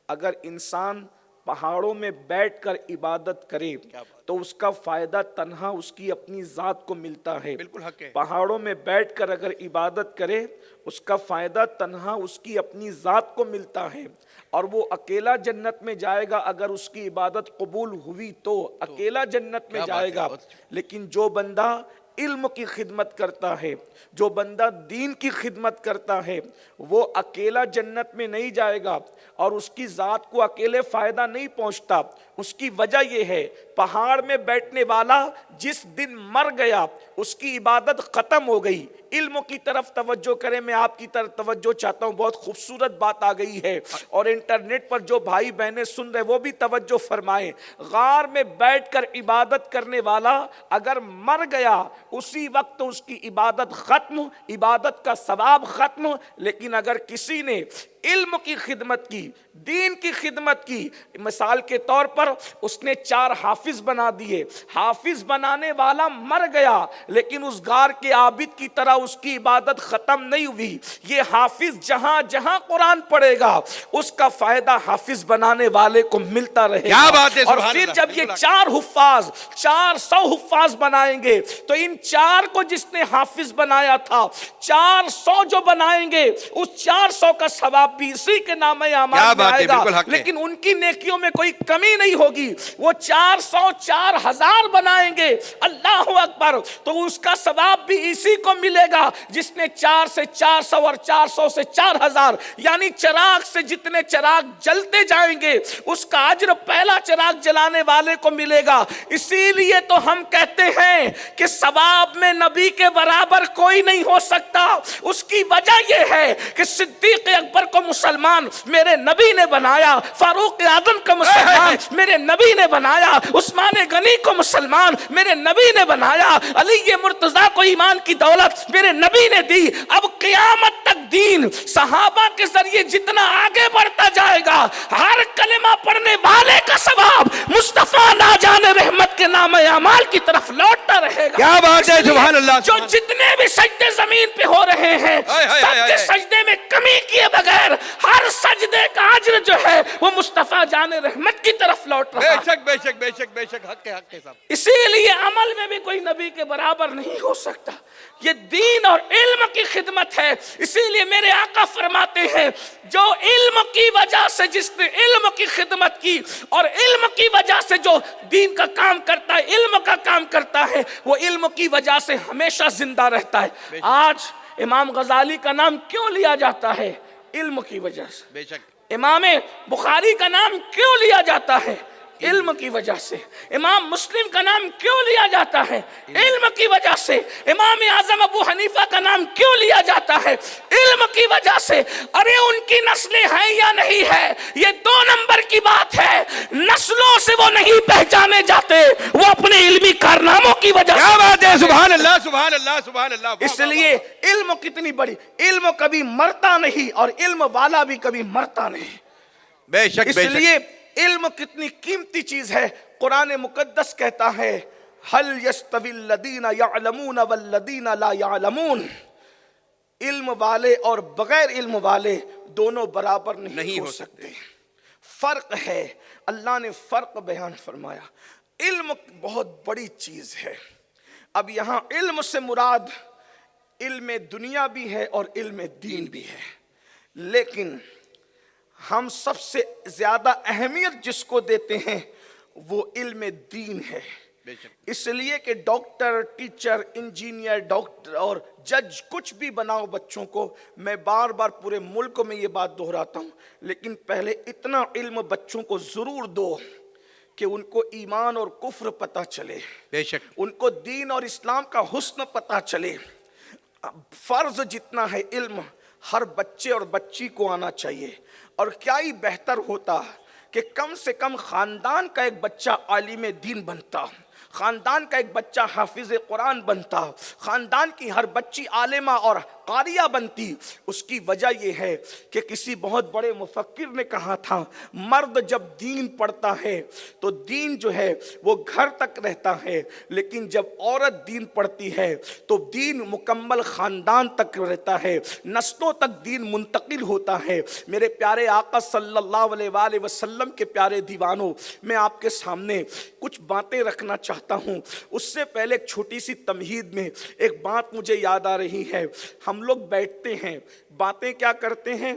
اگر انسان پہاڑوں میں بیٹھ کر عبادت کرے تو اس کا فائدہ تنہا اس کی اپنی ذات کو ملتا ہے. بالکل حق ہے. پہاڑوں میں بیٹھ کر اگر عبادت کرے اس کا فائدہ تنہا اس کی اپنی ذات کو ملتا ہے، اور وہ اکیلا جنت میں جائے گا. اگر اس کی عبادت قبول ہوئی تو اکیلا جنت میں جائے گا. لیکن جو بندہ علم کی خدمت کرتا ہے، جو بندہ دین کی خدمت کرتا ہے، وہ اکیلا جنت میں نہیں جائے گا اور اس کی ذات کو اکیلے فائدہ نہیں پہنچتا. اس کی وجہ یہ ہے پہاڑ میں بیٹھنے والا جس دن مر گیا اس کی عبادت ختم ہو گئی. علم کی طرف توجہ کریں، میں آپ کی طرف توجہ چاہتا ہوں. بہت خوبصورت بات آ گئی ہے، اور انٹرنیٹ پر جو بھائی بہنیں سن رہے وہ بھی توجہ فرمائیں. غار میں بیٹھ کر عبادت کرنے والا اگر مر گیا اسی وقت اس کی عبادت ختم، عبادت کا ثواب ختم. لیکن اگر کسی نے علم کی خدمت کی، دین کی خدمت کی، مثال کے طور پر اس نے 4 حافظ بنا دیے، حافظ بنانے والا مر گیا لیکن اس غار کے عابد کی طرح اس کی عبادت ختم نہیں ہوئی. یہ حافظ جہاں جہاں قرآن پڑھے گا اس کا فائدہ حافظ بنانے والے کو ملتا رہے گا. اور پھر جب یہ 4 حفاظ 400 حفاظ بنائیں گے تو ان 4 کو جس نے حافظ بنایا تھا 400 جو بنائیں گے اس 400 کا ثواب بھی اسی کے نام اعمال میں آئے گا. لیکن ان کی نیکیوں میں کوئی کمی نہیں ہوگی. وہ 400 4000 بنائیں گے، اللہ اکبر، تو اس کا ثواب بھی اسی کو ملے گا جس نے 4 سے 400 اور 400 سے 4000، یعنی چراغ سے جتنے چراغ جلتے جائیں گے اس کا اجر پہلا چراغ جلانے والے کو ملے گا. اسی لیے تو ہم کہتے ہیں کہ ثواب میں نبی کے برابر کوئی نہیں ہو سکتا. اس کی وجہ یہ ہے کہ صدیق اکبر کو مسلمان میرے نبی نے بنایا، فاروق اعظم کو مسلمان میرے نبی نے بنایا، عثمان غنی کو مسلمان میرے نبی نے بنایا، علی مرتضیٰ کو ایمان کی دولت میرے نبی نے دی. اب قیامت تک دین صحابہ کے ذریعے جتنا آگے بڑھتا جائے گا ہر کلمہ پڑھنے والے کا ثواب مصطفیٰ ناجان رحمت کے نام اعمال کی طرف لوٹتا رہے گا. کیا بات ہے، سبحان اللہ. جو جتنے بھی سجدے زمین پہ ہو رہے ہیں سب کے سجدے میں کمی کیے بغیر ہر سجدے کا اجر جو ہے وہ مصطفیٰ جان رحمت کی طرف لوٹ رہا ہے. بے شک بے شک بے شک بے شک، حق ہے حق ہے صاحب. اسی لیے عمل میں بھی کوئی نبی کے برابر نہیں ہو سکتا. یہ دین اور علم کی خدمت ہے. اسی لیے میرے آقا فرماتے ہیں جو علم کی وجہ سے، جس نے علم کی خدمت کی اور علم کی وجہ سے جو دین کا کام کرتا ہے، علم کا کام کرتا ہے، وہ علم کی وجہ سے ہمیشہ زندہ رہتا ہے. آج امام غزالی کا نام کیوں لیا جاتا ہے؟ علم کی وجہ سے. بے شک. امام بخاری کا نام کیوں لیا جاتا ہے؟ علم کی وجہ سے. امام مسلم کا نام کیوں لیا جاتا ہے؟ علم کی وجہ سے. امام اعظم ابو حنیفہ کا نام کیوں لیا جاتا ہے؟ علم کی وجہ سے. ارے ان کی نسلیں ہیں یا نہیں ہے یہ 2 نمبر کی بات ہے. نسلوں سے وہ نہیں پہچانے جاتے، وہ اپنے علمی کارناموں کی وجہ سے. کیا بات ہے، سبحان اللہ سبحان اللہ سبحان اللہ. اس لیے علم کتنی بڑی، علم کبھی مرتا نہیں اور علم والا بھی کبھی مرتا نہیں. بے شک اس بے شک. لیے علم کتنی قیمتی چیز ہے. قرآن مقدس کہتا ہے هل يستوي الذين يعلمون والذين لا يعلمون. علم والے اور بغیر علم والے دونوں برابر نہیں ہو سکتے. فرق ہے. اللہ نے فرق بیان فرمایا. علم بہت بڑی چیز ہے. اب یہاں علم سے مراد علم دنیا بھی ہے اور علم دین بھی ہے، لیکن ہم سب سے زیادہ اہمیت جس کو دیتے ہیں وہ علم دین ہے. اس لیے کہ ڈاکٹر، ٹیچر، انجینئر، ڈاکٹر اور جج کچھ بھی بناؤ بچوں کو، میں بار بار پورے ملک میں یہ بات دہراتا ہوں، لیکن پہلے اتنا علم بچوں کو ضرور دو کہ ان کو ایمان اور کفر پتہ چلے، بے شک. ان کو دین اور اسلام کا حسن پتہ چلے. فرض جتنا ہے علم ہر بچے اور بچی کو آنا چاہیے. اور کیا ہی بہتر ہوتا کہ کم سے کم خاندان کا ایک بچہ عالم دین بنتا، خاندان کا ایک بچہ حافظ قرآن بنتا، خاندان کی ہر بچی عالمہ اور قاریہ بنتی، اس کی وجہ یہ ہے کہ کسی بہت بڑے مفکر نے کہا تھا مرد جب دین پڑھتا ہے تو دین جو ہے وہ گھر تک رہتا ہے، لیکن جب عورت دین پڑھتی ہے تو دین مکمل خاندان تک رہتا ہے، نسلوں تک دین منتقل ہوتا ہے۔ میرے پیارے آقا صلی اللہ علیہ وآلہ وسلم کے پیارے دیوانوں، میں آپ کے سامنے کچھ باتیں رکھنا چاہتا ہوں۔ اس سے پہلے ایک چھوٹی سی تمہید میں ایک بات مجھے یاد آ رہی ہے۔ ہم لوگ بیٹھتے ہیں، باتیں کیا کرتے ہیں،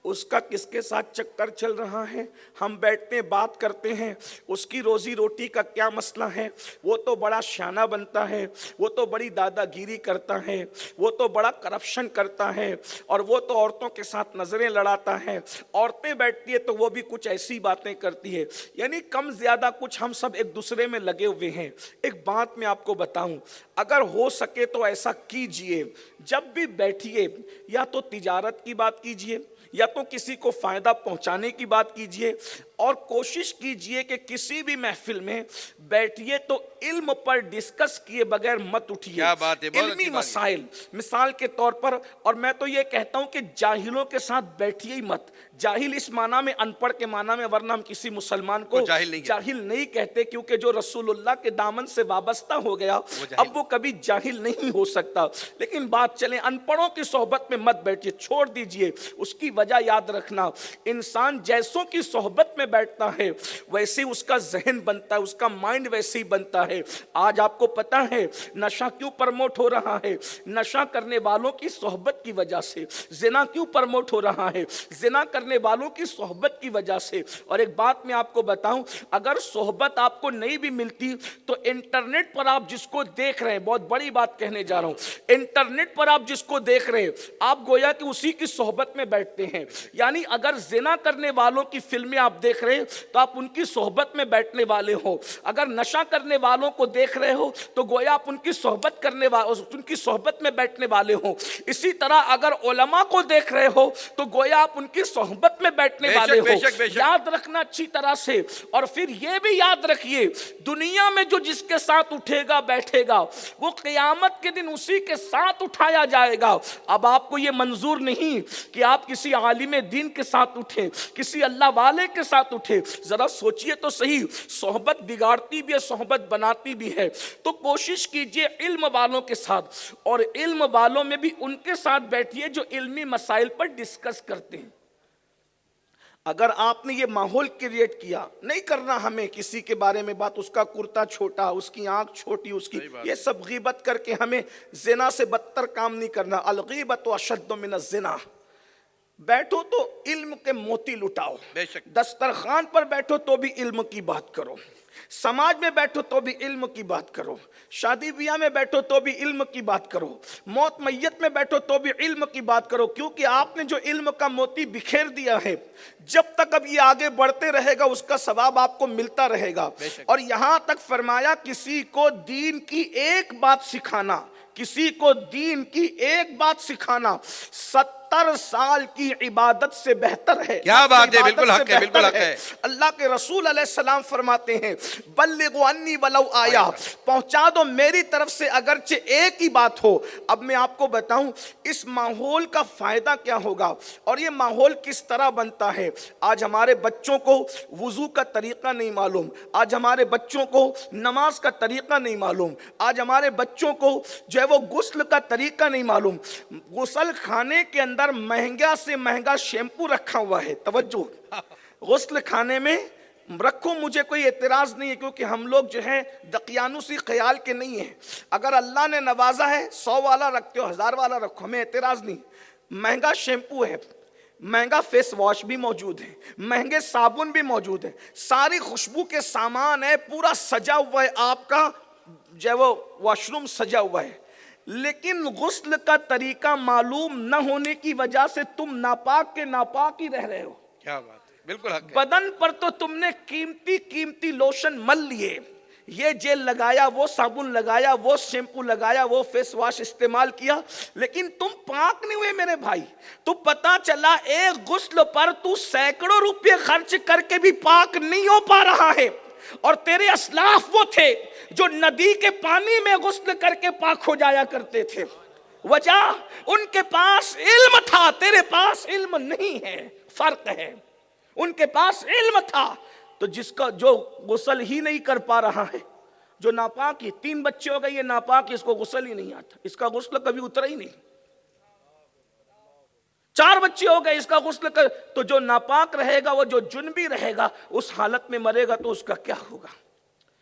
اس کا کس کے ساتھ چکر چل رہا ہے، ہم بیٹھتے ہیں بات کرتے ہیں، اس کی روزی روٹی کا کیا مسئلہ ہے، وہ تو بڑا شانہ بنتا ہے، وہ تو بڑی دادا گیری کرتا ہے، وہ تو بڑا کرپشن کرتا ہے، اور وہ تو عورتوں کے ساتھ نظریں لڑاتا ہے، عورتیں بیٹھتی ہے تو وہ بھی کچھ ایسی باتیں کرتی ہے، یعنی کم زیادہ کچھ ہم سب ایک دوسرے میں لگے ہوئے ہیں۔ ایک بات میں آپ کو بتاؤں، اگر ہو سکے تو ایسا کیجئے، جب بھی بیٹھیے یا تو تجارت کی بات کیجئے یا تو کسی کو فائدہ پہنچانے کی بات کیجئے، اور کوشش کیجئے کہ کسی بھی محفل میں بیٹھیے تو علم پر ڈسکس کیے بغیر مت اٹھیے۔ کیا بات ہے، بہت علمی اچھی بات ہے۔ مسائل مثال کے طور پر، اور میں تو یہ کہتا ہوں کہ جاہلوں کے ساتھ بیٹھیے ہی مت۔ جاہل اس معنی میں ان پڑھ کے معنی میں، ورنہ ہم کسی مسلمان کو جاہل نہیں کہتے، کیونکہ جو رسول اللہ کے دامن سے وابستہ ہو گیا اب وہ کبھی جاہل نہیں ہو سکتا۔ لیکن بات چلیں، ان پڑھوں کی صحبت میں مت بیٹھیے، چھوڑ دیجئے۔ اس کی وجہ یاد رکھنا، انسان جیسوں کی صحبت میں بیٹھتا ہے ویسے اس کا ذہن بنتا ہے، اس کا مائنڈ ویسے ہی بنتا ہے۔ آج آپ کو پتا ہے نشہ کیوں پرموٹ ہو رہا ہے؟ نشہ کرنے والوں کی صحبت کی وجہ سے۔ زنا کیوں پرموٹ ہو رہا ہے؟ زنا کرنے والوں کی صحبت کی وجہ سے۔ اور ایک بات میں آپ کو بتاؤں، اگر صحبت آپ کو نہیں بھی ملتی تو انٹرنیٹ پر آپ جس کو دیکھ رہے ہیں، بہت بڑی بات کہنے جا رہا ہوں، انٹرنیٹ پر آپ جس کو دیکھ رہے ہیں آپ گویا کہ اسی کی صحبت میں بیٹھتے ہیں۔ یعنی اگر زنا کرنے والوں کی فلمیں آپ دیکھ رہے ہیں تو آپ ان کی صحبت میں بیٹھنے والے ہو، اگر نشہ کرنے والوں کو دیکھ رہے ہو تو گویا آپ ان کی صحبت ان کی صحبت میں بیٹھنے والے ہو۔ اسی طرح اگر علماء کو دیکھ رہے ہو تو گویا آپ ان کی صحبت میں بیٹھنے والے ہو۔ یاد رکھنا اچھی طرح سے، اور پھر یہ بھی یاد رکھیے دنیا میں جو جس کے ساتھ اٹھے گا بیٹھے گا وہ قیامت کے دن اسی کے ساتھ اٹھایا جائے گا۔ اب آپ کو یہ منظور نہیں کہ آپ کسی عالم دین کے ساتھ اٹھیں، کسی اللہ والے کے ساتھ اٹھیں۔ ذرا سوچئے تو صحیح، صحبت بگاڑتی بھی ہے، صحبت بناتی بھی ہے۔ تو کوشش کیجئے علم والوں کے ساتھ، اور علم والوں میں بھی ان کے ساتھ بیٹھیے جو علمی مسائل پر ڈسکس کرتے ہیں۔ اگر آپ نے یہ ماحول کریٹ کیا، نہیں کرنا ہمیں کسی کے بارے میں بات، اس کا کرتا چھوٹا، اس کی آنکھ چھوٹی، اس کی یہ سب غیبت کر کے ہمیں زنا سے بدتر کام نہیں کرنا۔ الغیبت اشد من الزنا۔ بیٹھو تو علم کے موتی لٹاؤ، دسترخوان پر بیٹھو تو بھی علم کی بات کرو، سماج میں بیٹھو تو بھی علم کی بات کرو، شادی بیاہ میں بیٹھو تو بھی علم کی بات کرو، موت میت میں بیٹھو تو بھی علم کی بات کرو، کیونکہ آپ نے جو علم کا موتی بکھیر دیا ہے جب تک اب یہ آگے بڑھتے رہے گا اس کا ثواب آپ کو ملتا رہے گا۔ اور یہاں تک فرمایا کسی کو دین کی ایک بات سکھانا، کسی کو دین کی ایک بات سکھانا 70 سال کی عبادت سے بہتر ہے۔ کیا بات ہے، بالکل حق ہے، بالکل حق ہے۔ اللہ کے رسول علیہ السلام فرماتے ہیں بلغوا انی ولو آیا، پہنچا دو میری طرف سے اگرچہ ایک ہی بات ہو۔ اب میں آپ کو بتاؤں اس ماحول کا فائدہ کیا ہوگا اور یہ ماحول کس طرح بنتا ہے۔ آج ہمارے بچوں کو وضو کا طریقہ نہیں معلوم، آج ہمارے بچوں کو نماز کا طریقہ نہیں معلوم، آج ہمارے بچوں کو جو ہے وہ غسل کا طریقہ نہیں معلوم۔ غسل خانے کے اندر مہنگا سے مہنگا شیمپو رکھا ہوا ہے، توجہ، غسل خانے میں رکھو، مجھے کوئی اعتراض نہیں ہے، کیونکہ ہم لوگ جو ہے دقیانوسی خیال کے نہیں ہیں۔ اگر اللہ نے نوازا ہے 100 والا رکھتے ہو، 1000 والا رکھو، ہمیں اعتراض نہیں۔ مہنگا شیمپو ہے، مہنگا فیس واش بھی موجود ہے، مہنگے صابن بھی موجود ہے، ساری خوشبو کے سامان ہے، پورا سجا ہوا ہے، آپ کا جو ہے وہ واش روم سجا ہوا ہے، لیکن غسل کا طریقہ معلوم نہ ہونے کی وجہ سے تم ناپاک کے ناپاک ہی رہ رہے ہو۔ کیا بات ہے، بالکل حق ہے۔ بدن پر تو تم نے قیمتی لوشن مل لیے، یہ جیل لگایا، وہ صابن لگایا، وہ شیمپو لگایا، وہ فیس واش استعمال کیا، لیکن تم پاک نہیں ہوئے میرے بھائی۔ تو پتا چلا ایک غسل پر تو سینکڑوں روپے خرچ کر کے بھی پاک نہیں ہو پا رہا ہے، اور تیرے اسلاف وہ تھے جو ندی کے پانی میں غسل کر کے پاک ہو جایا کرتے تھے۔ وجہ ان کے پاس علم تھا، تیرے پاس علم نہیں ہے، فرق ہے۔ ان کے پاس علم تھا، تو جس کا جو غسل ہی نہیں کر پا رہا ہے، جو ناپاک ہی، 3 بچے ہو گئے یہ ناپاک، اس کو غسل ہی نہیں آتا، اس کا غسل کبھی اترا ہی نہیں۔ 4 بچے ہو گئے، اس کا غسل تو جو ناپاک رہے گا، وہ جو جنبی رہے گا، اس حالت میں مرے گا تو اس کا کیا ہوگا؟